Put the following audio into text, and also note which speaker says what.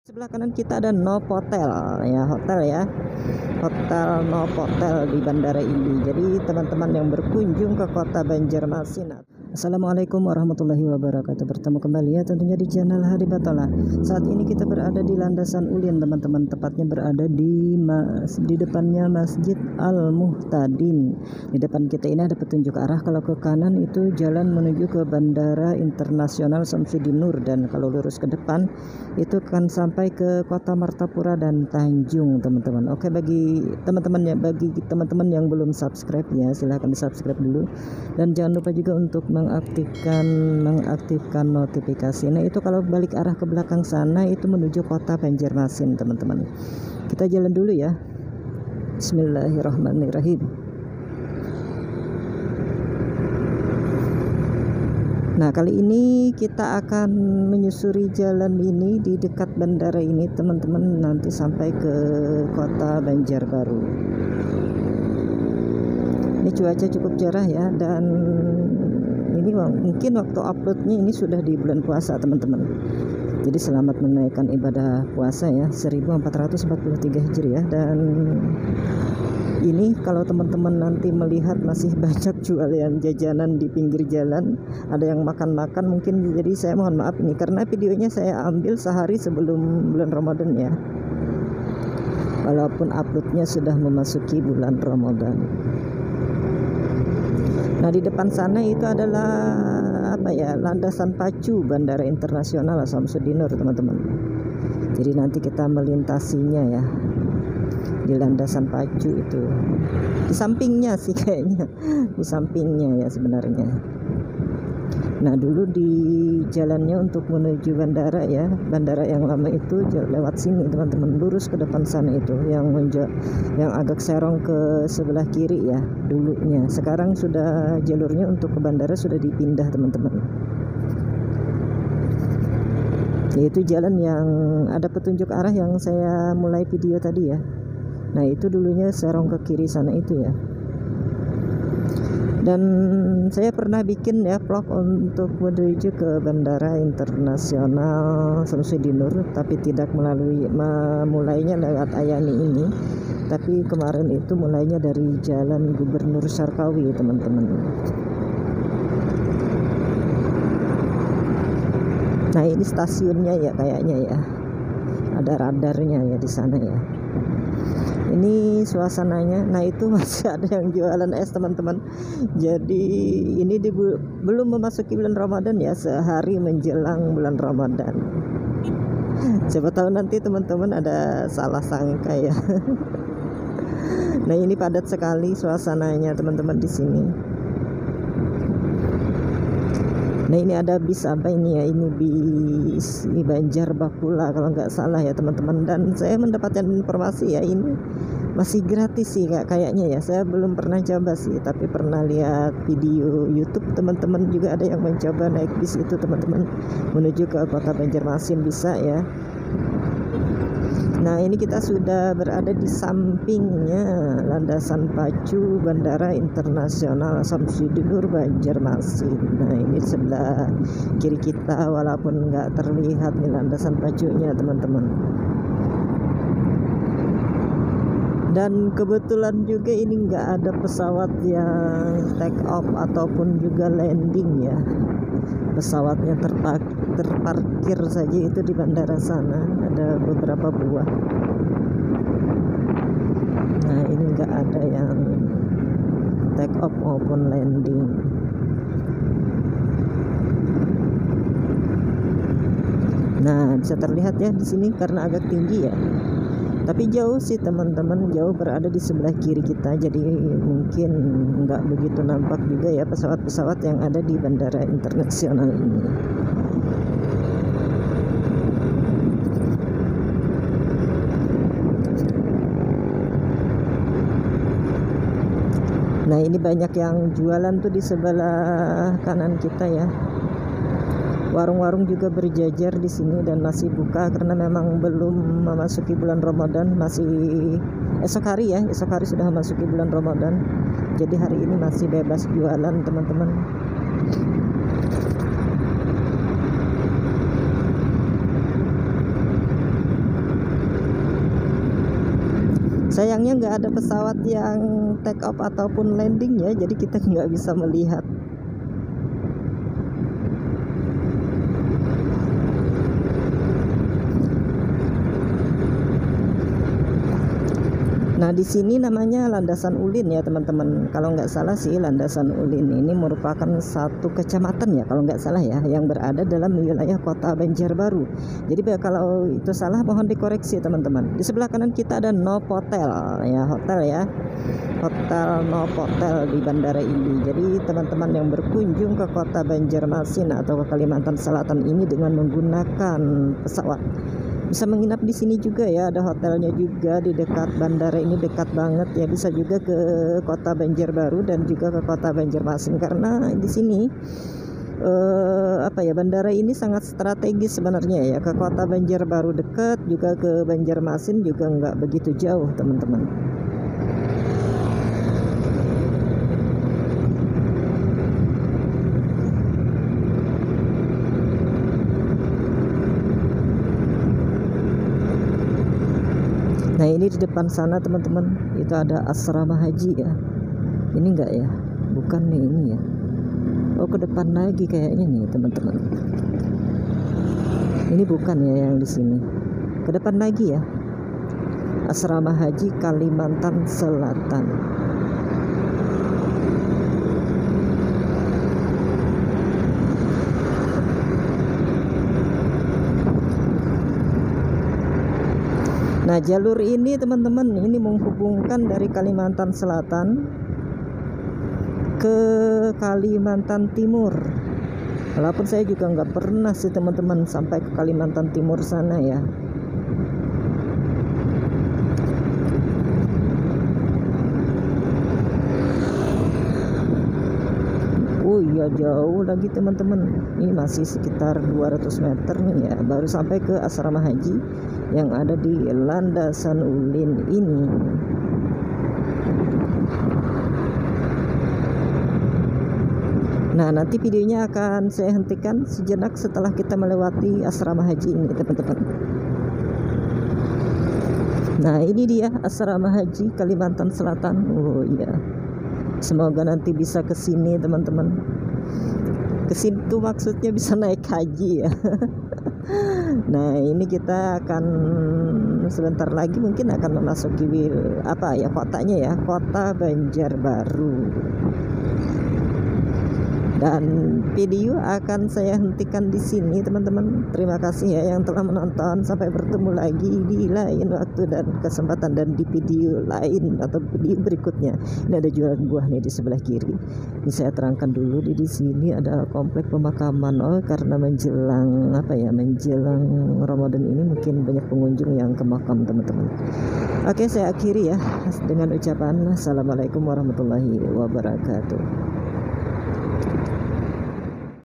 Speaker 1: Sebelah kanan kita ada Novotel ya, hotel Novotel di bandara ini. Jadi teman-teman yang berkunjung ke kota Banjarmasin. Assalamualaikum warahmatullahi wabarakatuh. Bertemu kembali ya tentunya di channel Hadi Batola. Saat ini kita berada di Landasan Ulin teman-teman, tepatnya berada di depannya Masjid Al Muhtadin. Di depan kita ini ada petunjuk arah, kalau ke kanan itu jalan menuju ke Bandara Internasional Samsudin Nur, dan kalau lurus ke depan itu akan sampai ke Kota Martapura dan Tanjung teman-teman. Oke, bagi teman-teman yang belum subscribe ya, silahkan di subscribe dulu, dan jangan lupa juga untuk mengaktifkan notifikasi. Nah itu kalau balik arah ke belakang sana itu menuju kota Banjarmasin teman-teman. Kita jalan dulu ya. Bismillahirrahmanirrahim. Nah kali ini kita akan menyusuri jalan ini di dekat bandara ini teman-teman, nanti sampai ke kota Banjarbaru. Ini cuaca cukup cerah ya, dan ini mungkin waktu uploadnya ini sudah di bulan puasa teman-teman. Jadi selamat menaikkan ibadah puasa ya, 1443 Hijriah. Dan ini kalau teman-teman nanti melihat masih banyak jualan jajanan di pinggir jalan, ada yang makan-makan mungkin, jadi saya mohon maaf ini karena videonya saya ambil sehari sebelum bulan Ramadan ya, walaupun uploadnya sudah memasuki bulan Ramadan. Nah di depan sana itu adalah landasan pacu Bandara Internasional Samsudin Nur teman-teman. Jadi nanti kita melintasinya ya di landasan pacu itu, di sampingnya sih kayaknya, di sampingnya ya sebenarnya. Nah dulu di jalannya untuk menuju bandara ya, bandara yang lama itu lewat sini teman-teman, lurus ke depan sana itu yang agak serong ke sebelah kiri ya dulunya. Sekarang sudah jalurnya untuk ke bandara sudah dipindah teman-teman, yaitu jalan yang ada petunjuk arah yang saya mulai video tadi ya. Nah itu dulunya serong ke kiri sana itu ya. Dan saya pernah bikin ya vlog untuk menuju ke Bandara Internasional Samsudin Nur, tapi tidak mulainya lewat Ayani ini, tapi kemarin itu mulainya dari Jalan Gubernur Syarkawi teman-teman. Nah ini stasiunnya ya kayaknya ya, ada radarnya ya di sana ya. Ini suasananya. Nah itu masih ada yang jualan es teman-teman. Jadi ini belum memasuki bulan Ramadan ya, sehari menjelang bulan Ramadan. Siapa tahu nanti teman-teman ada salah sangka ya. Nah ini padat sekali suasananya teman-teman di sini. Nah ini ada bis apa ini ya, ini bis ini Banjar Bakula kalau nggak salah ya teman-teman. Dan saya mendapatkan informasi ya ini masih gratis sih kayaknya ya. Saya belum pernah coba sih, tapi pernah lihat video YouTube teman-teman juga ada yang mencoba naik bis itu teman-teman menuju ke kota Banjarmasin, bisa ya. Nah ini kita sudah berada di sampingnya landasan pacu Bandara Internasional Samsudin Nur Banjarmasin. Nah ini sebelah kiri kita, walaupun nggak terlihat nih landasan pacunya teman-teman. Dan kebetulan juga ini nggak ada pesawat yang take off ataupun juga landing ya. Pesawatnya terparkir saja itu di bandara sana, ada beberapa buah. Nah ini nggak ada yang take off maupun landing. Nah bisa terlihat ya di sini karena agak tinggi ya, tapi jauh sih teman-teman, jauh berada di sebelah kiri kita, jadi mungkin nggak begitu nampak juga ya pesawat-pesawat yang ada di bandara internasional ini. Nah ini banyak yang jualan tuh di sebelah kanan kita ya. Warung-warung juga berjajar di sini dan masih buka karena memang belum memasuki bulan Ramadan, masih esok hari ya, esok hari sudah memasuki bulan Ramadan. Jadi hari ini masih bebas jualan teman-teman. Sayangnya nggak ada pesawat yang take off ataupun landing ya, jadi kita nggak bisa melihat. Nah, di sini namanya Landasan Ulin ya teman-teman. Kalau nggak salah sih Landasan Ulin ini merupakan satu kecamatan ya, kalau nggak salah ya, yang berada dalam wilayah Kota Banjarbaru. Jadi kalau itu salah mohon dikoreksi teman-teman. Di sebelah kanan kita ada Novotel ya, hotel ya. Hotel Novotel di Bandara Ili. Jadi teman-teman yang berkunjung ke Kota Banjarmasin atau ke Kalimantan Selatan ini dengan menggunakan pesawat bisa menginap di sini juga ya, ada hotelnya juga di dekat bandara ini, dekat banget ya, bisa juga ke Kota Banjarbaru dan juga ke Kota Banjarmasin karena di sini bandara ini sangat strategis sebenarnya ya, ke Kota Banjarbaru dekat, juga ke Banjarmasin juga nggak begitu jauh teman-teman. Nah, ini di depan sana teman-teman itu ada asrama haji ya. Ini enggak ya? Bukan nih, ini ya. Oh, ke depan lagi kayaknya nih teman-teman. Ini bukan ya yang di sini. Ke depan lagi ya. Asrama Haji Kalimantan Selatan. Nah, jalur ini teman-teman ini menghubungkan dari Kalimantan Selatan ke Kalimantan Timur. Walaupun saya juga nggak pernah sih teman-teman sampai ke Kalimantan Timur sana ya. Oh iya, jauh lagi teman-teman. Ini masih sekitar 200 meter nih ya, baru sampai ke asrama haji yang ada di Landasan Ulin ini. Nah, nanti videonya akan saya hentikan sejenak setelah kita melewati asrama haji ini teman-teman. Nah, ini dia asrama haji Kalimantan Selatan. Oh iya, semoga nanti bisa ke sini teman-teman. Ke situ maksudnya bisa naik haji ya. Nah, ini kita akan sebentar lagi mungkin akan memasuki kotanya ya, Kota Banjarbaru. Dan video akan saya hentikan di sini teman-teman. Terima kasih ya yang telah menonton. Sampai bertemu lagi di lain waktu dan kesempatan dan di video lain atau video berikutnya. Ini ada jualan buah nih di sebelah kiri. Ini saya terangkan dulu di sini ada komplek pemakaman. Oh, karena menjelang menjelang Ramadan ini mungkin banyak pengunjung yang ke makam teman-teman. Oke, saya akhiri ya dengan ucapan assalamualaikum warahmatullahi wabarakatuh.